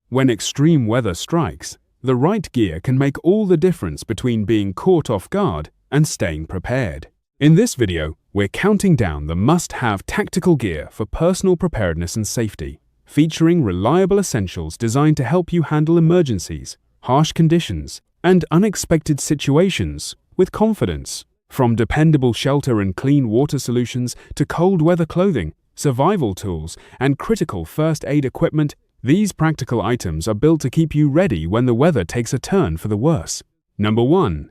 When extreme weather strikes, the right gear can make all the difference between being caught off guard and staying prepared. In this video, we're counting down the must-have tactical gear for personal preparedness and safety, featuring reliable essentials designed to help you handle emergencies, harsh conditions, and unexpected situations with confidence. From dependable shelter and clean water solutions to cold weather clothing, survival tools, and critical first aid equipment, these practical items are built to keep you ready when the weather takes a turn for the worse. Number 1.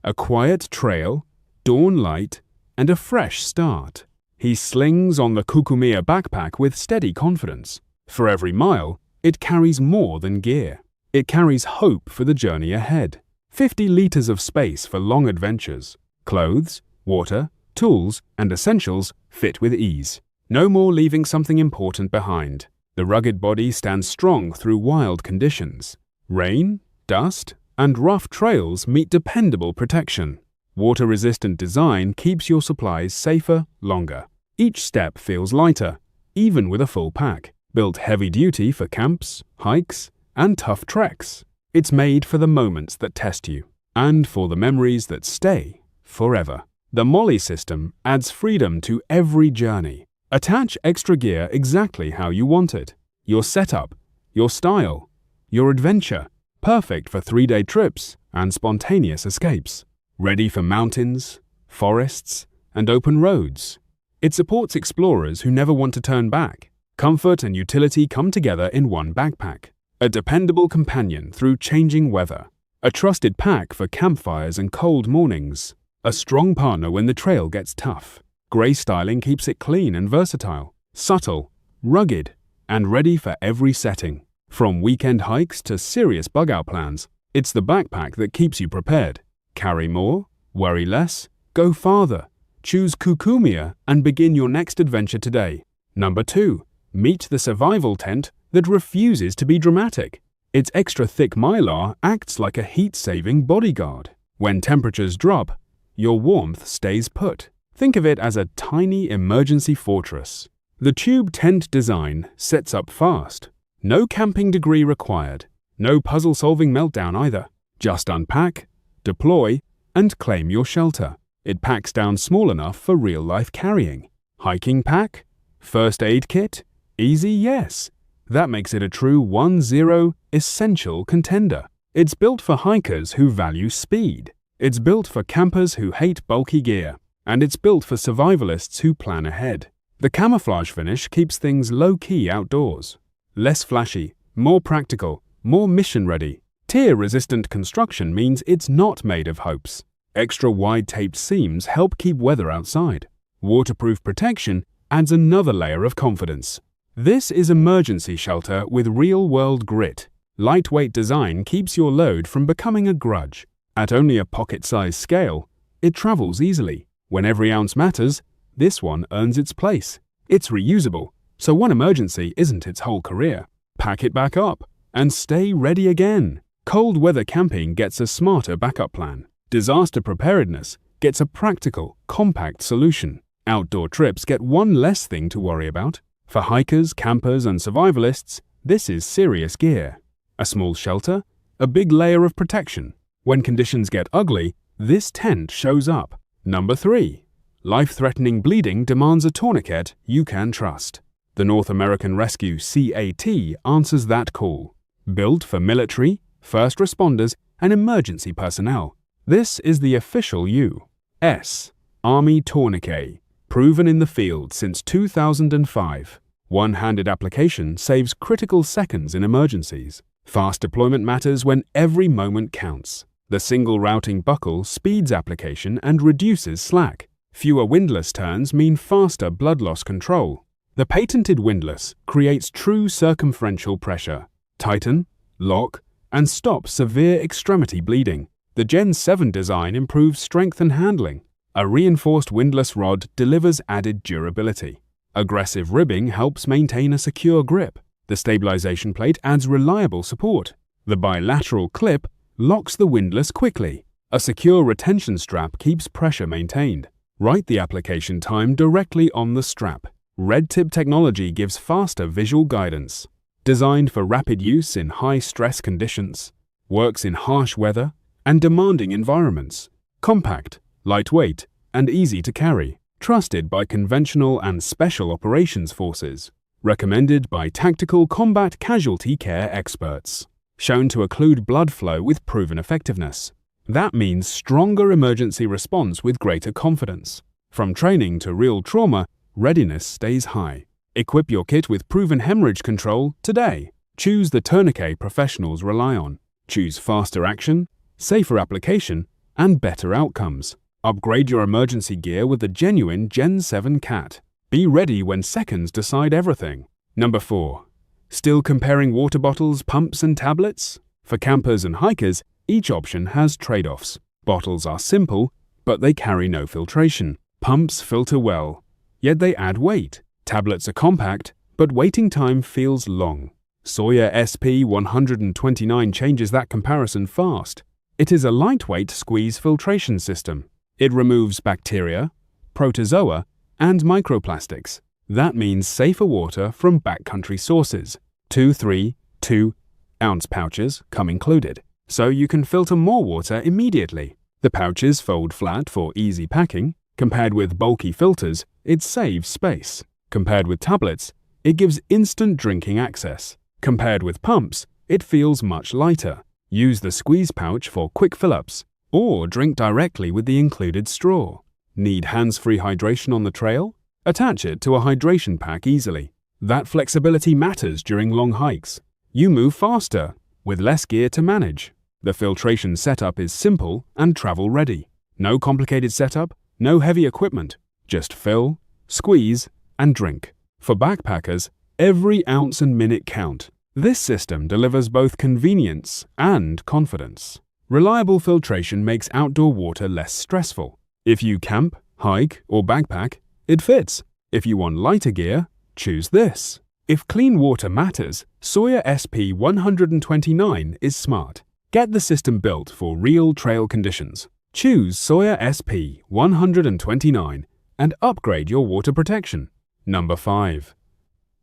A quiet trail, dawn light, and a fresh start. He slings on the Kukumiya backpack with steady confidence. For every mile, it carries more than gear. It carries hope for the journey ahead. 50 liters of space for long adventures. Clothes, water, tools, and essentials fit with ease. No more leaving something important behind. The rugged body stands strong through wild conditions. Rain, dust, and rough trails meet dependable protection. Water-resistant design keeps your supplies safer longer. Each step feels lighter, even with a full pack. Built heavy-duty for camps, hikes, and tough treks. It's made for the moments that test you, and for the memories that stay forever. The Molly system adds freedom to every journey. Attach extra gear exactly how you want it. Your setup, your style, your adventure. Perfect for 3-day trips and spontaneous escapes. Ready for mountains, forests, and open roads. It supports explorers who never want to turn back. Comfort and utility come together in one backpack. A dependable companion through changing weather. A trusted pack for campfires and cold mornings. A strong partner when the trail gets tough. Grey styling keeps it clean and versatile. Subtle, rugged, and ready for every setting. From weekend hikes to serious bug-out plans, it's the backpack that keeps you prepared. Carry more, worry less, go farther. Choose Kukumiya and begin your next adventure today. Number 2. Meet the survival tent that refuses to be dramatic. Its extra thick mylar acts like a heat-saving bodyguard. When temperatures drop, your warmth stays put. Think of it as a tiny emergency fortress. The tube tent design sets up fast. No camping degree required. No puzzle-solving meltdown either. Just unpack, deploy, and claim your shelter. It packs down small enough for real-life carrying. Hiking pack? First aid kit? Easy, yes. That makes it a true 1-0 essential contender. It's built for hikers who value speed. It's built for campers who hate bulky gear. And it's built for survivalists who plan ahead. The camouflage finish keeps things low-key outdoors. Less flashy, more practical, more mission-ready. Tear-resistant construction means it's not made of hopes. Extra wide-taped seams help keep weather outside. Waterproof protection adds another layer of confidence. This is emergency shelter with real-world grit. Lightweight design keeps your load from becoming a grudge. At only a pocket-sized scale, it travels easily. When every ounce matters, this one earns its place. It's reusable, so one emergency isn't its whole career. Pack it back up and stay ready again. Cold weather camping gets a smarter backup plan. Disaster preparedness gets a practical, compact solution. Outdoor trips get one less thing to worry about. For hikers, campers, and survivalists, this is serious gear. A small shelter, a big layer of protection. When conditions get ugly, this tent shows up. Number 3. Life-threatening bleeding demands a tourniquet you can trust. The North American Rescue CAT answers that call. Built for military, first responders, and emergency personnel. This is the official U.S. Army Tourniquet, proven in the field since 2005. One-handed application saves critical seconds in emergencies. Fast deployment matters when every moment counts. The single routing buckle speeds application and reduces slack. Fewer windlass turns mean faster blood loss control. The patented windlass creates true circumferential pressure. Tighten, lock, and stop severe extremity bleeding. The Gen 7 design improves strength and handling. A reinforced windlass rod delivers added durability. Aggressive ribbing helps maintain a secure grip. The stabilization plate adds reliable support. The bilateral clip locks the windlass quickly. A secure retention strap keeps pressure maintained. Write the application time directly on the strap. Red tip technology gives faster visual guidance. Designed for rapid use in high-stress conditions, works in harsh weather and demanding environments. Compact, lightweight, and easy to carry. Trusted by conventional and special operations forces. Recommended by tactical combat casualty care experts. Shown to occlude blood flow with proven effectiveness. That means stronger emergency response with greater confidence. From training to real trauma, readiness stays high. Equip your kit with proven hemorrhage control today. Choose the Tourniquet professionals rely on. Choose faster action, safer application, and better outcomes. Upgrade your emergency gear with the genuine Gen 7 CAT. Be ready when seconds decide everything. Number 4. Still comparing water bottles, pumps, and tablets? For campers and hikers, each option has trade-offs. Bottles are simple, but they carry no filtration. Pumps filter well, yet they add weight. Tablets are compact, but waiting time feels long. Sawyer SP129 changes that comparison fast. It is a lightweight squeeze filtration system. It removes bacteria, protozoa, and microplastics. That means safer water from backcountry sources. 2-3-2-ounce pouches come included, so you can filter more water immediately. The pouches fold flat for easy packing. Compared with bulky filters, it saves space. Compared with tablets, it gives instant drinking access. Compared with pumps, it feels much lighter. Use the squeeze pouch for quick fill-ups, or drink directly with the included straw. Need hands-free hydration on the trail? Attach it to a hydration pack easily. That flexibility matters during long hikes. You move faster, with less gear to manage. The filtration setup is simple and travel-ready. No complicated setup, no heavy equipment. Just fill, squeeze, and drink. For backpackers, every ounce and minute count. This system delivers both convenience and confidence. Reliable filtration makes outdoor water less stressful. If you camp, hike, or backpack, it fits. If you want lighter gear, choose this. If clean water matters, Sawyer SP129 is smart. Get the system built for real trail conditions. Choose Sawyer SP129 and upgrade your water protection. Number 5.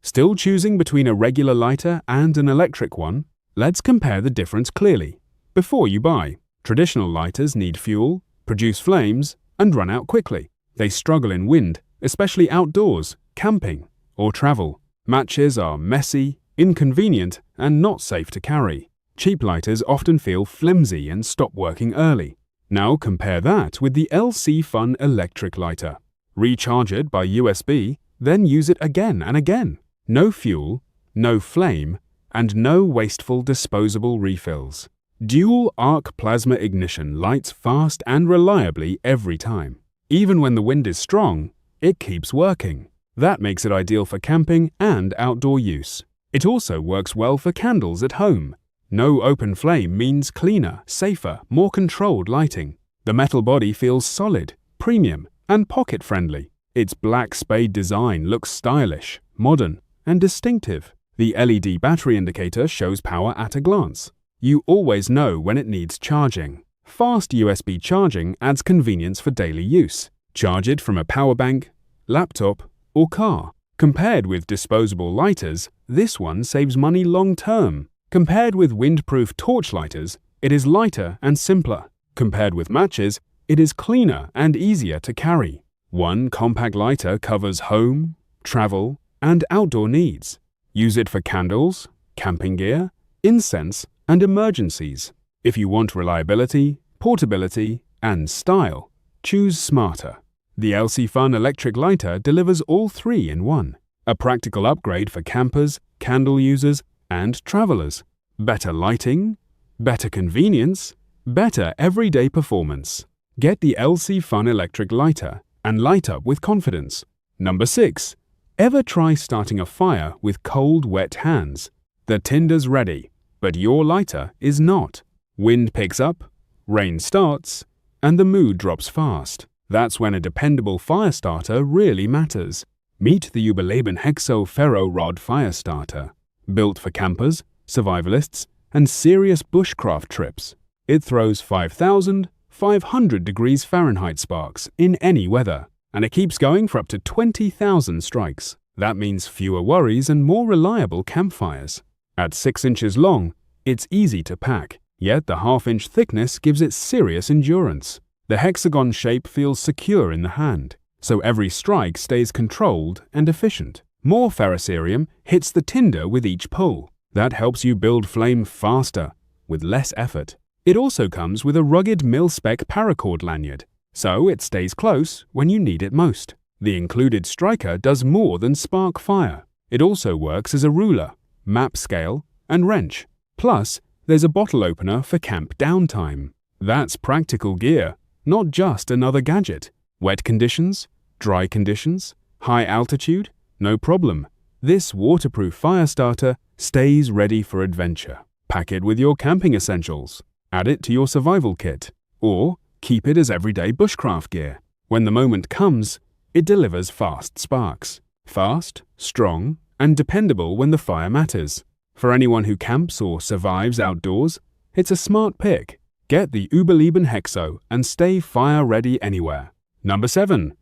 Still choosing between a regular lighter and an electric one? Let's compare the difference clearly. Before you buy, traditional lighters need fuel, produce flames, and run out quickly. They struggle in wind, especially outdoors, camping, or travel. Matches are messy, inconvenient, and not safe to carry. Cheap lighters often feel flimsy and stop working early. Now compare that with the LC Fun electric lighter. Recharge it by USB, then use it again and again. No fuel, no flame, and no wasteful disposable refills. Dual arc plasma ignition lights fast and reliably every time. Even when the wind is strong, it keeps working. That makes it ideal for camping and outdoor use. It also works well for candles at home. No open flame means cleaner, safer, more controlled lighting. The metal body feels solid, premium, and pocket-friendly. Its black spade design looks stylish, modern, and distinctive. The LED battery indicator shows power at a glance. You always know when it needs charging. Fast USB charging adds convenience for daily use. Charge it from a power bank, laptop, or car. Compared with disposable lighters, this one saves money long-term. Compared with windproof torch lighters, it is lighter and simpler. Compared with matches, it is cleaner and easier to carry. One compact lighter covers home, travel, and outdoor needs. Use it for candles, camping gear, incense, and emergencies. If you want reliability, portability, and style, choose smarter. The LC Fun electric lighter delivers all three in one. A practical upgrade for campers, candle users, and travelers. Better lighting, better convenience, better everyday performance. Get the LC Fun electric lighter and light up with confidence. Number 6. Ever try starting a fire with cold, wet hands? The tinder's ready, but your lighter is not. Wind picks up, rain starts, and the mood drops fast. That's when a dependable fire starter really matters. Meet the Überleben Hexo Ferro Rod Fire Starter. Built for campers, survivalists, and serious bushcraft trips. It throws 5,500 degrees Fahrenheit sparks in any weather, and it keeps going for up to 20,000 strikes. That means fewer worries and more reliable campfires. At 6 inches long, it's easy to pack, yet the half-inch thickness gives it serious endurance. The hexagon shape feels secure in the hand, so every strike stays controlled and efficient. More ferrocerium hits the tinder with each pull. That helps you build flame faster, with less effort. It also comes with a rugged mil-spec paracord lanyard, so it stays close when you need it most. The included striker does more than spark fire. It also works as a ruler, map scale, and wrench. Plus, there's a bottle opener for camp downtime. That's practical gear, not just another gadget. Wet conditions, dry conditions, high altitude, no problem. This waterproof fire starter stays ready for adventure. Pack it with your camping essentials. Add it to your survival kit. Or keep it as everyday bushcraft gear. When the moment comes, it delivers fast sparks. Fast, strong, and dependable when the fire matters. For anyone who camps or survives outdoors, it's a smart pick. Get the Überleben Hexo and stay fire-ready anywhere. Number 7.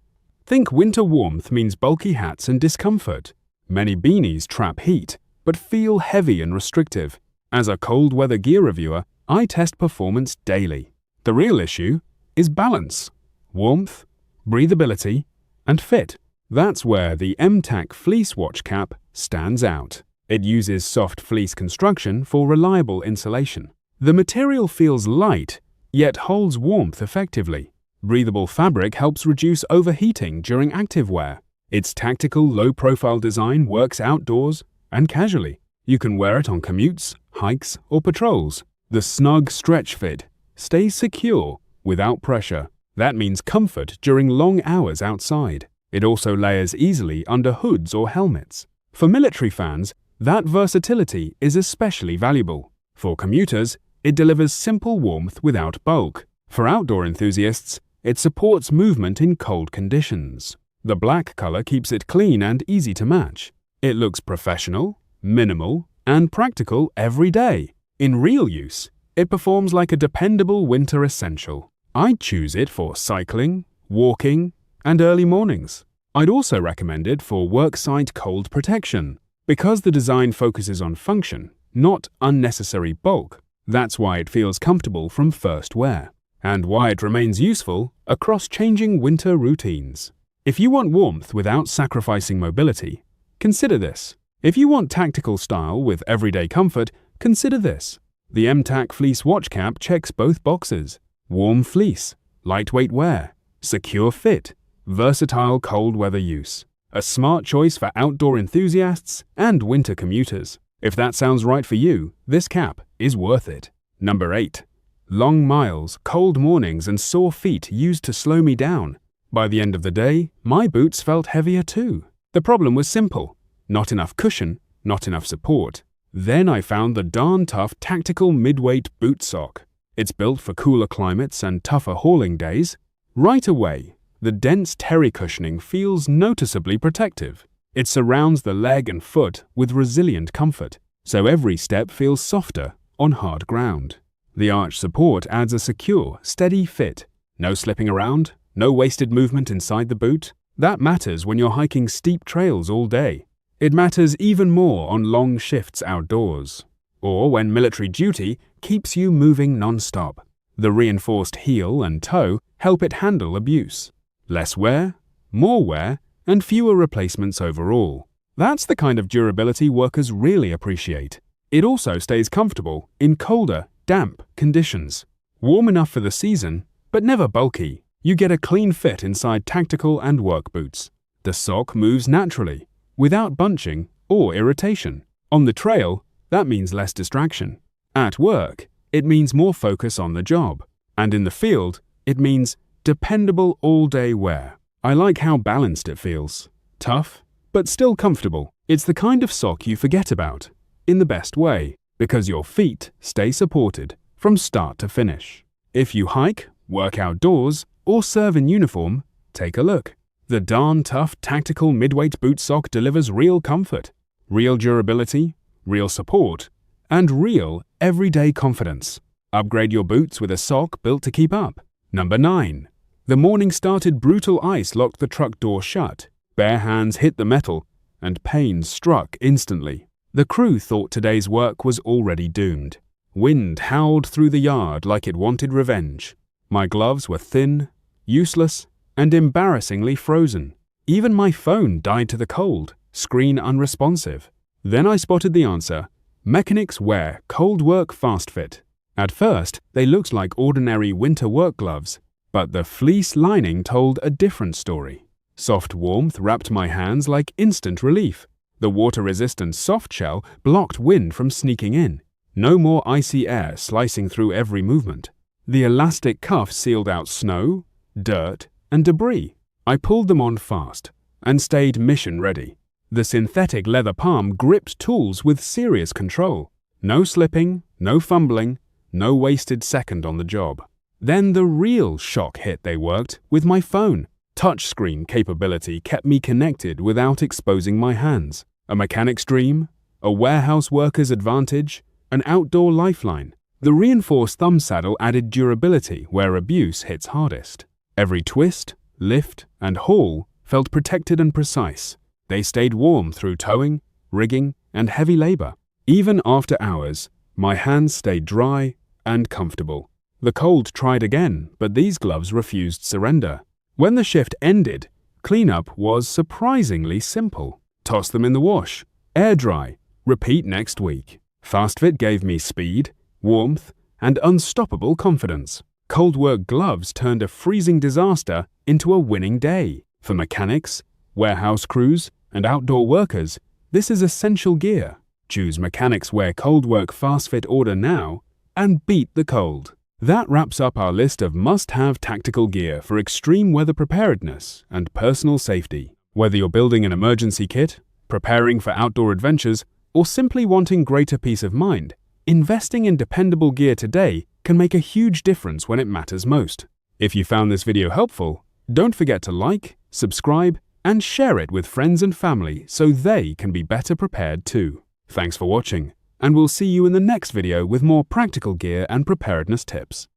Think winter warmth means bulky hats and discomfort. Many beanies trap heat, but feel heavy and restrictive. As a cold weather gear reviewer, I test performance daily. The real issue is balance, warmth, breathability, and fit. That's where the M-Tac fleece watch cap stands out. It uses soft fleece construction for reliable insulation. The material feels light, yet holds warmth effectively. Breathable fabric helps reduce overheating during active wear. Its tactical, low-profile design works outdoors and casually. You can wear it on commutes, hikes, or patrols. The snug stretch fit stays secure without pressure. That means comfort during long hours outside. It also layers easily under hoods or helmets. For military fans, that versatility is especially valuable. For commuters, it delivers simple warmth without bulk. For outdoor enthusiasts, it supports movement in cold conditions. The black color keeps it clean and easy to match. It looks professional, minimal, and practical every day. In real use, it performs like a dependable winter essential. I'd choose it for cycling, walking, and early mornings. I'd also recommend it for worksite cold protection. Because the design focuses on function, not unnecessary bulk, that's why it feels comfortable from first wear, and why it remains useful across changing winter routines. If you want warmth without sacrificing mobility, consider this. If you want tactical style with everyday comfort, consider this. The M-Tac fleece watch cap checks both boxes. Warm fleece, lightweight wear, secure fit, versatile cold weather use. A smart choice for outdoor enthusiasts and winter commuters. If that sounds right for you, this cap is worth it. Number 8. Long miles, cold mornings, and sore feet used to slow me down. By the end of the day, my boots felt heavier too. The problem was simple. Not enough cushion, not enough support. Then I found the darn tough tactical midweight boot sock. It's built for cooler climates and tougher hauling days. Right away, the dense terry cushioning feels noticeably protective. It surrounds the leg and foot with resilient comfort, so every step feels softer on hard ground. The arch support adds a secure, steady fit. No slipping around, no wasted movement inside the boot. That matters when you're hiking steep trails all day. It matters even more on long shifts outdoors, or when military duty keeps you moving non-stop. The reinforced heel and toe help it handle abuse. Less wear, more wear, and fewer replacements overall. That's the kind of durability workers really appreciate. It also stays comfortable in colder, damp conditions. Warm enough for the season, but never bulky. You get a clean fit inside tactical and work boots. The sock moves naturally, without bunching or irritation. On the trail, that means less distraction. At work, it means more focus on the job. And in the field, it means dependable all-day wear. I like how balanced it feels. Tough, but still comfortable. It's the kind of sock you forget about, in the best way, because your feet stay supported from start to finish. If you hike, work outdoors, or serve in uniform, take a look. The darn tough tactical midweight boot sock delivers real comfort, real durability, real support, and real everyday confidence. Upgrade your boots with a sock built to keep up. Number 9. The morning started brutal ice locked the truck door shut. Bare hands hit the metal, and pain struck instantly. The crew thought today's work was already doomed. Wind howled through the yard like it wanted revenge. My gloves were thin, useless, and embarrassingly frozen. Even my phone died to the cold, screen unresponsive. Then I spotted the answer: Mechanix Wear ColdWork FastFit. At first, they looked like ordinary winter work gloves, but the fleece lining told a different story. Soft warmth wrapped my hands like instant relief. The water-resistant soft shell blocked wind from sneaking in. No more icy air slicing through every movement. The elastic cuff sealed out snow, dirt, and debris. I pulled them on fast and stayed mission-ready. The synthetic leather palm gripped tools with serious control. No slipping, no fumbling, no wasted second on the job. Then the real shock hit. They worked with my phone. Touchscreen capability kept me connected without exposing my hands. A mechanic's dream, a warehouse worker's advantage, an outdoor lifeline. The reinforced thumb saddle added durability where abuse hits hardest. Every twist, lift, and haul felt protected and precise. They stayed warm through towing, rigging, and heavy labor. Even after hours, my hands stayed dry and comfortable. The cold tried again, but these gloves refused surrender. When the shift ended, cleanup was surprisingly simple. Toss them in the wash, air dry, repeat next week. FastFit gave me speed, warmth, and unstoppable confidence. ColdWork gloves turned a freezing disaster into a winning day. For mechanics, warehouse crews, and outdoor workers, this is essential gear. Choose Mechanix Wear ColdWork FastFit order now and beat the cold. That wraps up our list of must-have tactical gear for extreme weather preparedness and personal safety. Whether you're building an emergency kit, preparing for outdoor adventures, or simply wanting greater peace of mind, investing in dependable gear today can make a huge difference when it matters most. If you found this video helpful, don't forget to like, subscribe, and share it with friends and family so they can be better prepared too. Thanks for watching, and we'll see you in the next video with more practical gear and preparedness tips.